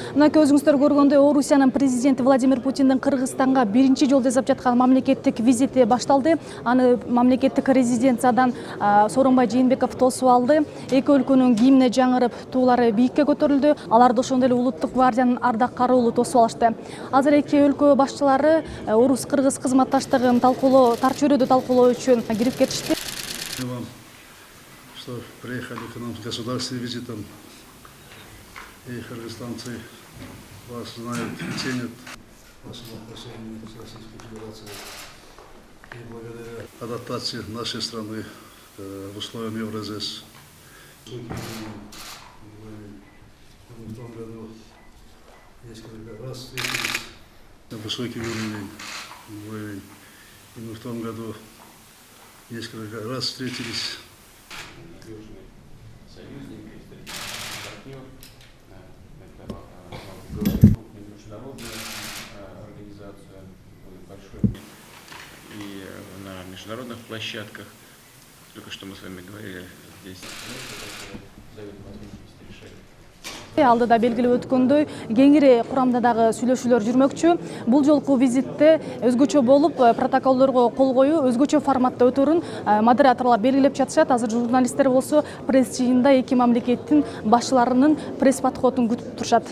Мынакей өзүңүздөр көргөндөй Орусиянын президенти Владимир Путиндин Кыргызстанга биринчи жолу жасап жаткан мамлекеттик визити башталды. Аны мамлекеттик резиденциядан Сооронбай Жээнбеков тосуп алды. Эки өлкөнүн гимни жаңырып, туулары бийикке көтөрүлдү. Аларды ошондой эле Улуттук гвардиянын ардак кароолу тосуп алышты. Азыр эки өлкө башчылары орус-кыргыз кызматташтыгын талкуулоо, тар чөйрөдө талкуулоо үчүн кирип кетишти. Что приехали к нам с государственным визитом, и кыргызстанцы вас знают и ценят ваши отношения с Российской Федерацией. И благодаря адаптации нашей страны к условиям Евразес. В том году несколько раз встретились на высокий уровень. И мы в том году несколько раз встретились. Союзник, исторический партнер, это международная организация, большой. И на международных площадках, только что мы с вами говорили здесь, дает возможность решать. Алдыда белгилеп өткөндөй, кеңири курамда дагы сүйлөшүүлөр жүрмөкчү. Бул жолку визитте өзгөчө болуп, протоколдорго кол коюу өзгөчө форматта өтөрүн модераторлор белгилеп жатышат. Азыр журналисттер болсо пресс жыйынында эки мамлекеттин башчыларынын пресс подходун күтүп турушат.